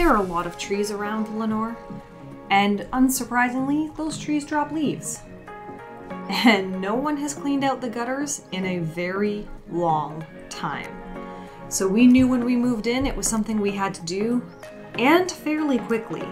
There are a lot of trees around Lenore, and unsurprisingly, those trees drop leaves. And no one has cleaned out the gutters in a very long time. So we knew when we moved in it was something we had to do, and fairly quickly.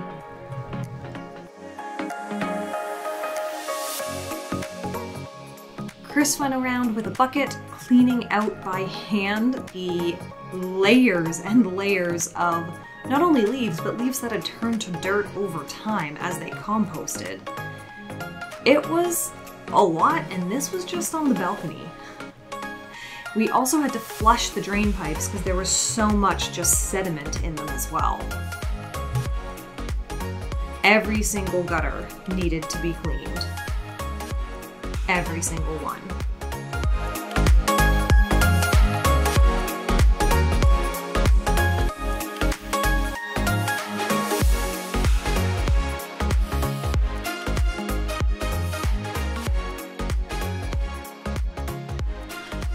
Chris went around with a bucket, cleaning out by hand the layers and layers of not only leaves, but leaves that had turned to dirt over time as they composted. It was a lot, and this was just on the balcony. We also had to flush the drain pipes because there was so much just sediment in them as well. Every single gutter needed to be cleaned. Every single one.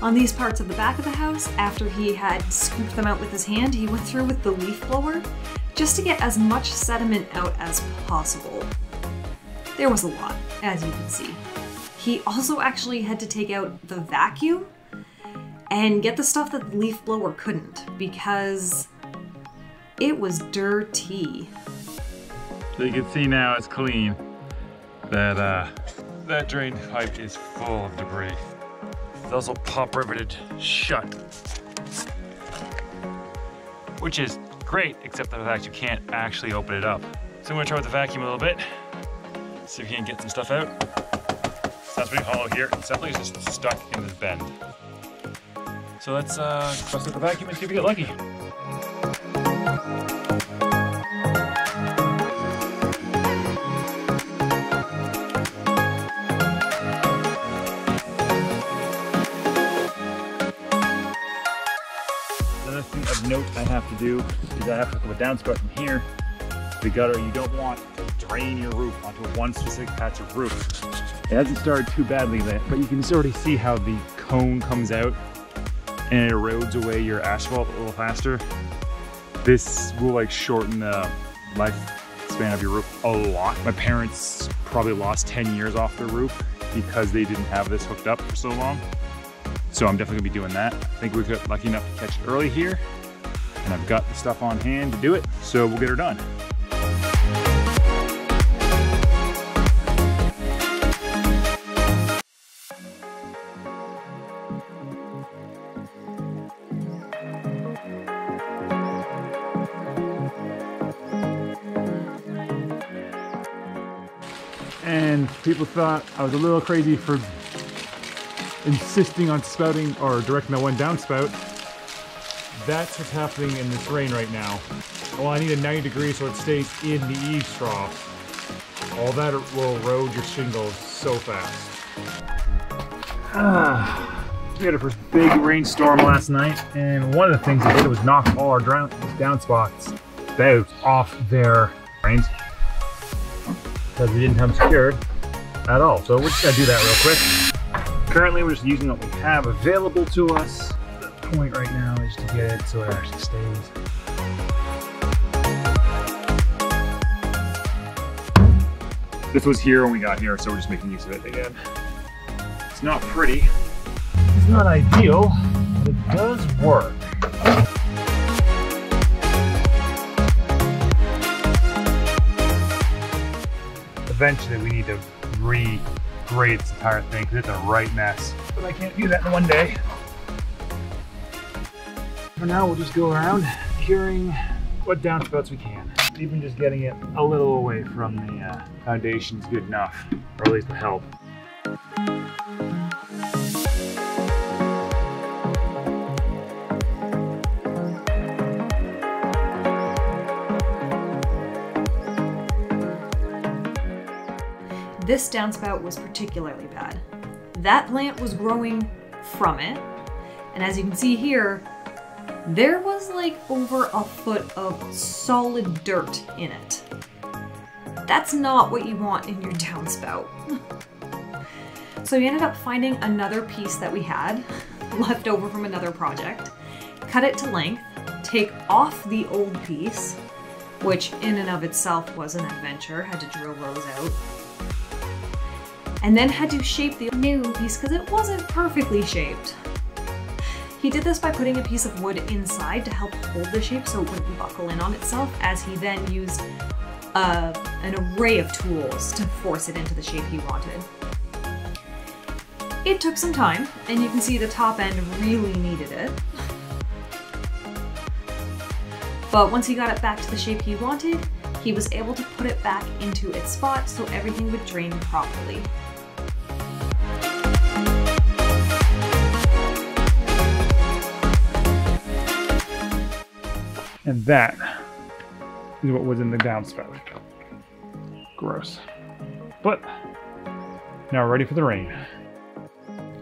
On these parts of the back of the house, after he had scooped them out with his hand, he went through with the leaf blower just to get as much sediment out as possible. There was a lot, as you can see. He also actually had to take out the vacuum and get the stuff that the leaf blower couldn't, because it was dirty. So you can see now it's clean. That drain pipe is full of debris. It's also pop riveted shut, which is great, except for the fact you can't actually open it up. So I'm gonna try with the vacuum a little bit, see if we can get some stuff out. Sounds pretty hollow here. It's definitely just stuck in this bend. So let's bust out the vacuum and see if we get lucky. Another thing of note I have to do is I have to hook up a downspout from here. The gutter, you don't want to drain your roof onto one specific patch of roof. It hasn't started too badly yet, but you can already see how the cone comes out and it erodes away your asphalt a little faster. This will like shorten the lifespan of your roof a lot. My parents probably lost 10 years off their roof because they didn't have this hooked up for so long. So I'm definitely gonna be doing that. I think we got lucky enough to catch it early here, and I've got the stuff on hand to do it, so we'll get her done. And people thought I was a little crazy for insisting on spouting or directing that one downspout. That's what's happening in this rain right now. Well, I need a 90 degrees so it stays in the eaves trough. All that will erode your shingles so fast. We had a first big rainstorm last night, and one of the things it did was knock all our downspouts out off their drains, because we didn't have them secured at all. So we're just gonna do that real quick. Currently we're just using what we have available to us. The point right now is to get it so it actually stays. This was here when we got here, so we're just making use of it again. It's not pretty, it's not ideal, but it does work. Eventually we need to regrade this entire thing because it's a right mess. But I can't do that in one day. For now we'll just go around curing what downspouts we can. Even just getting it a little away from the foundation is good enough, or at least to help. This downspout was particularly bad. That plant was growing from it, and as you can see here, there was like over a foot of solid dirt in it. That's not what you want in your downspout. So we ended up finding another piece that we had left over from another project, cut it to length, take off the old piece, which in and of itself was an adventure. Had to drill those out. And then had to shape the new piece because it wasn't perfectly shaped. He did this by putting a piece of wood inside to help hold the shape so it wouldn't buckle in on itself, as he then used an array of tools to force it into the shape he wanted. It took some time, and you can see the top end really needed it. But once he got it back to the shape he wanted, he was able to put it back into its spot so everything would drain properly. And that is what was in the downspout. Gross. But now we're ready for the rain.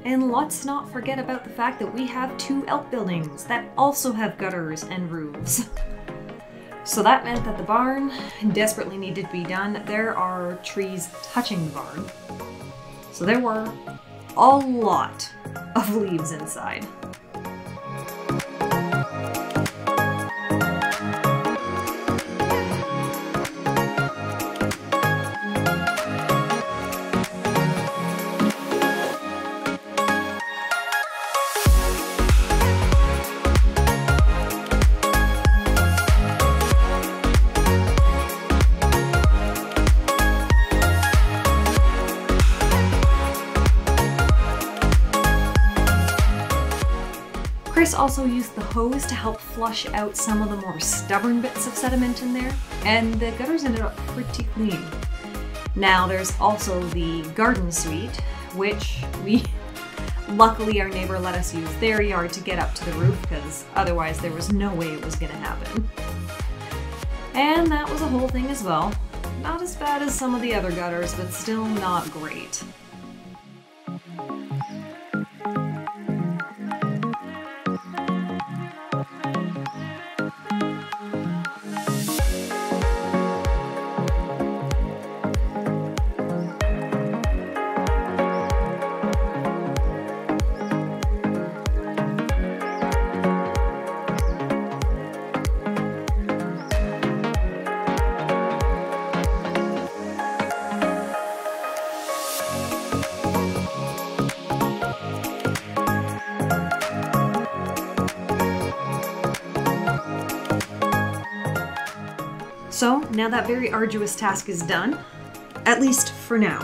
And let's not forget about the fact that we have 2 outbuildings that also have gutters and roofs. So that meant that the barn desperately needed to be done. There are trees touching the barn. So there were a lot of leaves inside. Chris also used the hose to help flush out some of the more stubborn bits of sediment in there, and the gutters ended up pretty clean. Now there's also the garden suite, which luckily our neighbor let us use their yard to get up to the roof, because otherwise there was no way it was gonna happen. And that was a whole thing as well. Not as bad as some of the other gutters, but still not great. So now that very arduous task is done, at least for now.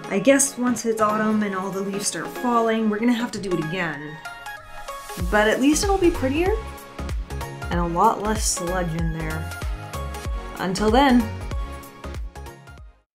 I guess once it's autumn and all the leaves start falling, we're gonna have to do it again. But at least it'll be prettier and a lot less sludge in there. Until then,